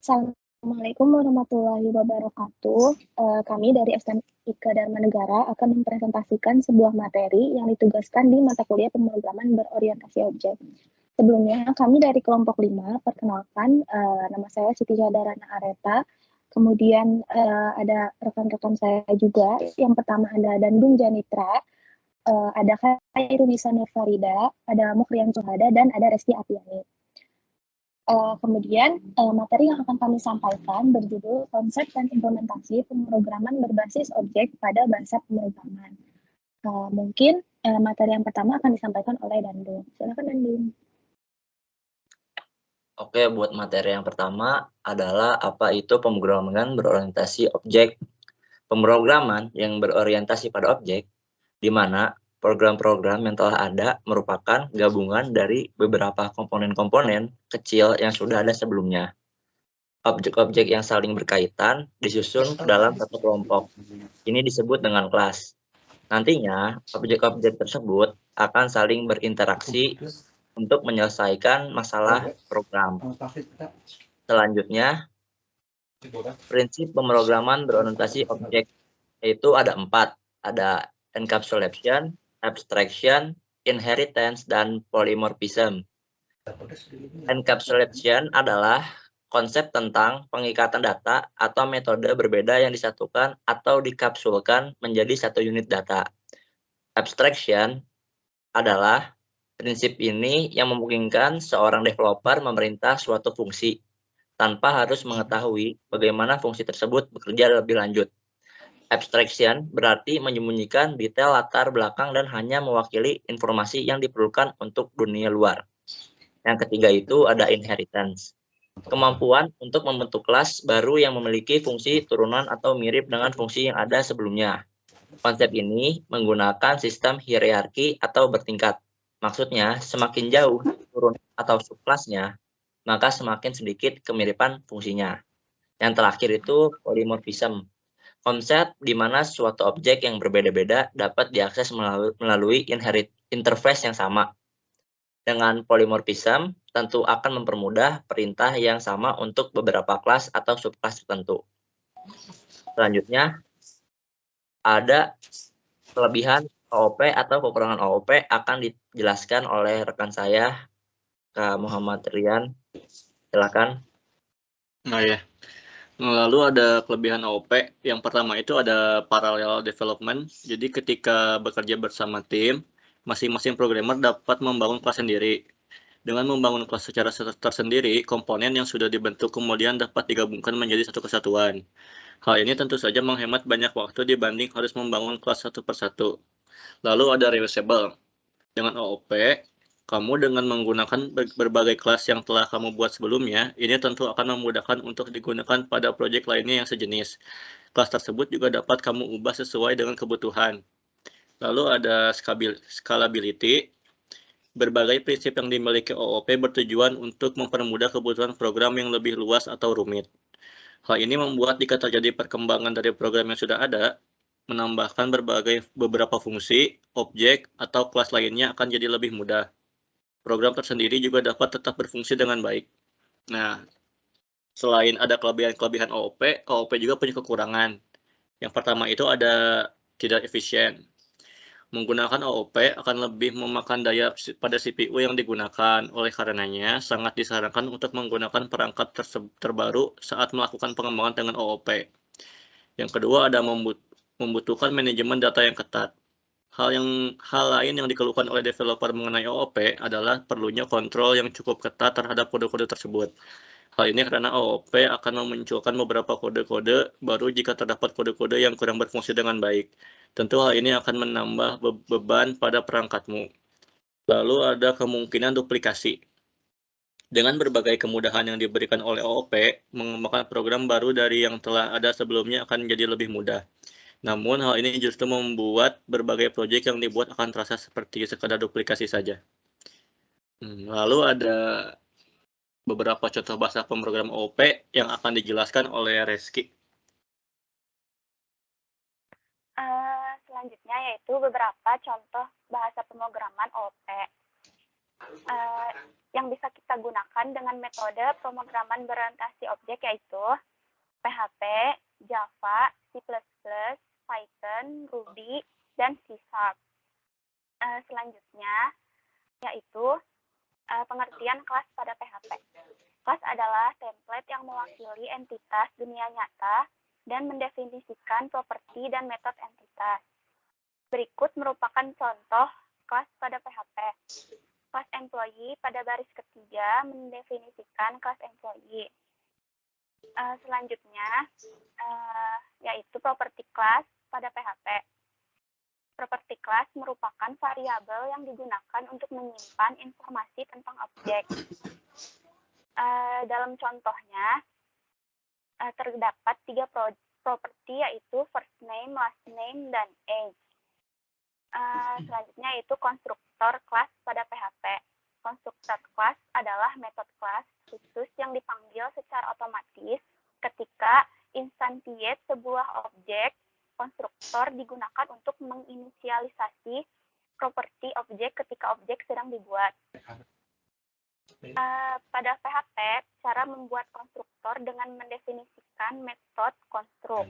Assalamualaikum warahmatullahi wabarakatuh. Kami dari SMIK Dharma Negara akan mempresentasikan sebuah materi yang ditugaskan di mata kuliah pemrograman berorientasi objek. Sebelumnya, kami dari kelompok 5, perkenalkan, nama saya Siti Jadarana Areta. Kemudian ada rekan-rekan saya juga. Yang pertama ada Dandung Janitra, ada Khairunisa Nurfarida, ada Mukrian Suhada, dan ada Resti Apiani. Kemudian materi yang akan kami sampaikan berjudul konsep dan implementasi pemrograman berbasis objek pada bahasa pemrograman. Mungkin materi yang pertama akan disampaikan oleh Dandung. Silakan Dandung. Oke, buat materi yang pertama adalah apa itu pemrograman berorientasi objek. Pemrograman yang berorientasi pada objek, di mana program-program yang telah ada merupakan gabungan dari beberapa komponen-komponen kecil yang sudah ada sebelumnya. Objek-objek yang saling berkaitan disusun dalam satu kelompok. Ini disebut dengan kelas. Nantinya, objek-objek tersebut akan saling berinteraksi untuk menyelesaikan masalah program. Selanjutnya, prinsip pemrograman berorientasi objek yaitu ada 4. Ada encapsulation, abstraction, inheritance, dan polymorphism. Encapsulation adalah konsep tentang pengikatan data atau metode berbeda yang disatukan atau dikapsulkan menjadi satu unit data. Abstraction adalah prinsip ini yang memungkinkan seorang developer memerintah suatu fungsi tanpa harus mengetahui bagaimana fungsi tersebut bekerja lebih lanjut. Abstraction berarti menyembunyikan detail latar belakang dan hanya mewakili informasi yang diperlukan untuk dunia luar. Yang ketiga itu ada inheritance. Kemampuan untuk membentuk kelas baru yang memiliki fungsi turunan atau mirip dengan fungsi yang ada sebelumnya. Konsep ini menggunakan sistem hierarki atau bertingkat. Maksudnya, semakin jauh turun atau subkelasnya, maka semakin sedikit kemiripan fungsinya. Yang terakhir itu polymorphism. Konsep di mana suatu objek yang berbeda-beda dapat diakses melalui interface yang sama. Dengan polymorphism, tentu akan mempermudah perintah yang sama untuk beberapa kelas atau subkelas tertentu. Selanjutnya, ada kelebihan OOP atau kekurangan OOP akan dijelaskan oleh rekan saya, Kak Muhammad Rian. Silakan. Nah ya. Lalu ada kelebihan OOP. Yang pertama itu ada parallel development. Jadi ketika bekerja bersama tim, masing-masing programmer dapat membangun kelas sendiri. Dengan membangun kelas secara tersendiri, komponen yang sudah dibentuk kemudian dapat digabungkan menjadi satu kesatuan. Hal ini tentu saja menghemat banyak waktu dibanding harus membangun kelas satu persatu. Lalu ada reusable. Dengan OOP, kamu dengan menggunakan berbagai kelas yang telah kamu buat sebelumnya, ini tentu akan memudahkan untuk digunakan pada proyek lainnya yang sejenis. Kelas tersebut juga dapat kamu ubah sesuai dengan kebutuhan. Lalu ada scalability. Berbagai prinsip yang dimiliki OOP bertujuan untuk mempermudah kebutuhan program yang lebih luas atau rumit. Hal ini membuat jika terjadi perkembangan dari program yang sudah ada, menambahkan beberapa fungsi, objek, atau kelas lainnya akan jadi lebih mudah. Program tersendiri juga dapat tetap berfungsi dengan baik. Nah, selain ada kelebihan-kelebihan OOP, OOP juga punya kekurangan. Yang pertama itu ada tidak efisien. Menggunakan OOP akan lebih memakan daya pada CPU yang digunakan. Oleh karenanya, sangat disarankan untuk menggunakan perangkat terbaru saat melakukan pengembangan dengan OOP. Yang kedua ada membutuhkan manajemen data yang ketat. Hal lain yang dikeluhkan oleh developer mengenai OOP adalah perlunya kontrol yang cukup ketat terhadap kode-kode tersebut. Hal ini karena OOP akan memunculkan beberapa kode-kode baru jika terdapat kode-kode yang kurang berfungsi dengan baik. Tentu hal ini akan menambah beban pada perangkatmu. Lalu ada kemungkinan duplikasi. Dengan berbagai kemudahan yang diberikan oleh OOP, mengembangkan program baru dari yang telah ada sebelumnya akan menjadi lebih mudah. Namun hal ini justru membuat berbagai proyek yang dibuat akan terasa seperti sekadar duplikasi saja. Lalu ada beberapa contoh bahasa pemrogram OOP yang akan dijelaskan oleh Reski. Selanjutnya yaitu beberapa contoh bahasa pemrograman OOP yang bisa kita gunakan digunakan dengan metode pemrograman berorientasi objek yaitu PHP, Java, C++, Python, Ruby, dan C#. Selanjutnya yaitu pengertian kelas pada PHP. Kelas adalah template yang mewakili entitas dunia nyata dan mendefinisikan properti dan metode entitas. Berikut merupakan contoh kelas pada PHP. Kelas employee pada baris ketiga mendefinisikan kelas employee. Selanjutnya yaitu properti kelas pada PHP. Properti kelas merupakan variabel yang digunakan untuk menyimpan informasi tentang objek. Dalam contohnya, terdapat 3 properti yaitu first name, last name, dan age. Selanjutnya yaitu konstruktor kelas pada PHP. Konstruktor kelas adalah metode kelas khusus yang dipanggil secara otomatis ketika instantiate sebuah objek. Konstruktor digunakan untuk menginisialisasi properti objek ketika objek sedang dibuat. Pada PHP, cara membuat konstruktor dengan mendefinisikan metode konstruk.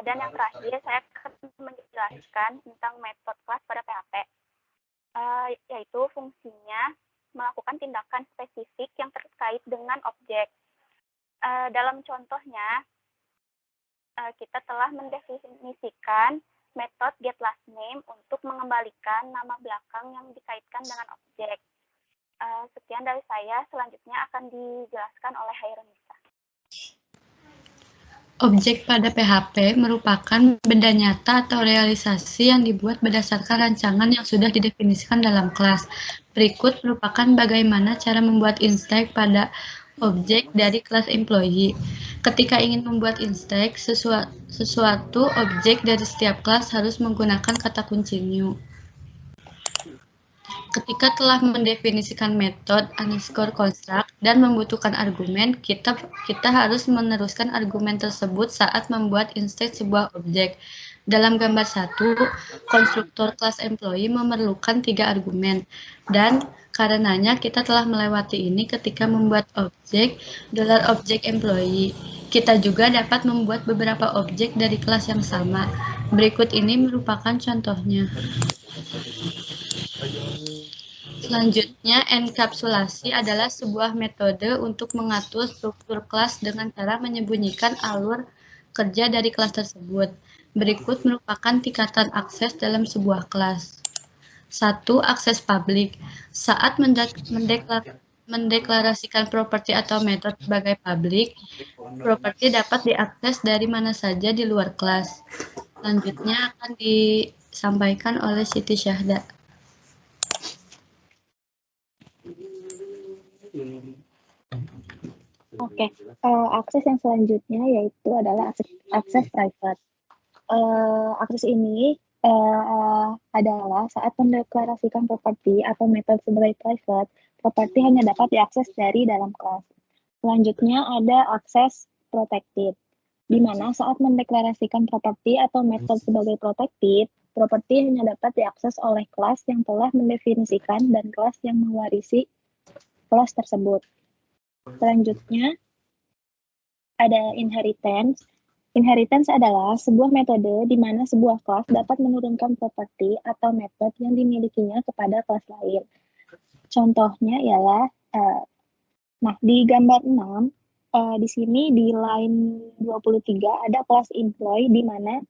Dan yang terakhir, saya akan menjelaskan tentang metode kelas pada PHP, yaitu fungsinya melakukan tindakan spesifik yang terkait dengan objek. Dalam contohnya, kita telah mendefinisikan metode getLastName untuk mengembalikan nama belakang yang dikaitkan dengan objek. Sekian dari saya, selanjutnya akan dijelaskan oleh Hairunisa. Objek pada PHP merupakan benda nyata atau realisasi yang dibuat berdasarkan rancangan yang sudah didefinisikan dalam kelas. Berikut merupakan bagaimana cara membuat instance pada objek dari kelas employee. Ketika ingin membuat instance, sesuatu objek dari setiap kelas harus menggunakan kata kunci new. Ketika telah mendefinisikan metode _construct dan membutuhkan argumen, kita harus meneruskan argumen tersebut saat membuat instance sebuah objek. Dalam gambar 1, konstruktor kelas employee memerlukan 3 argumen, dan karenanya kita telah melewati ini ketika membuat objek $object employee. Kita juga dapat membuat beberapa objek dari kelas yang sama. Berikut ini merupakan contohnya. Selanjutnya, enkapsulasi adalah sebuah metode untuk mengatur struktur kelas dengan cara menyembunyikan alur kerja dari kelas tersebut. Berikut merupakan tingkatan akses dalam sebuah kelas. 1. Akses publik. Saat mendeklarasikan properti atau metode sebagai publik, properti dapat diakses dari mana saja di luar kelas. Selanjutnya akan disampaikan oleh Siti Syahda. Oke, akses yang selanjutnya yaitu adalah akses private. Akses ini adalah saat mendeklarasikan properti atau metode sebagai private, properti hanya dapat diakses dari dalam kelas. Selanjutnya ada akses protected, di mana saat mendeklarasikan properti atau metode sebagai protected, properti hanya dapat diakses oleh kelas yang telah mendefinisikan dan kelas yang mewarisi kelas tersebut. Selanjutnya, ada inheritance. Inheritance adalah sebuah metode di mana sebuah kelas dapat menurunkan properti atau metode yang dimilikinya kepada kelas lain. Contohnya ialah, di gambar 6, di sini di line 23 ada kelas employee di mana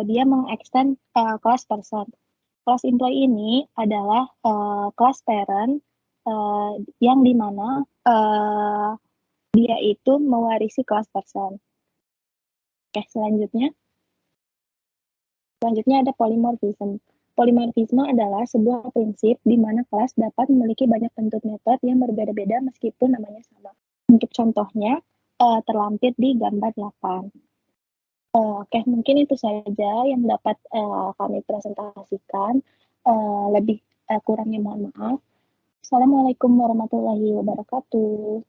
dia mengextend kelas person. Kelas employee ini adalah kelas parent yang di mana dia itu mewarisi kelas person. Oke, selanjutnya ada polymorphism. Polymorphisme adalah sebuah prinsip di mana kelas dapat memiliki banyak bentuk metode yang berbeda-beda meskipun namanya sama. Untuk contohnya, terlampir di gambar 8. Oke, mungkin itu saja yang dapat kami presentasikan. Lebih kurangnya mohon maaf. Assalamualaikum warahmatullahi wabarakatuh.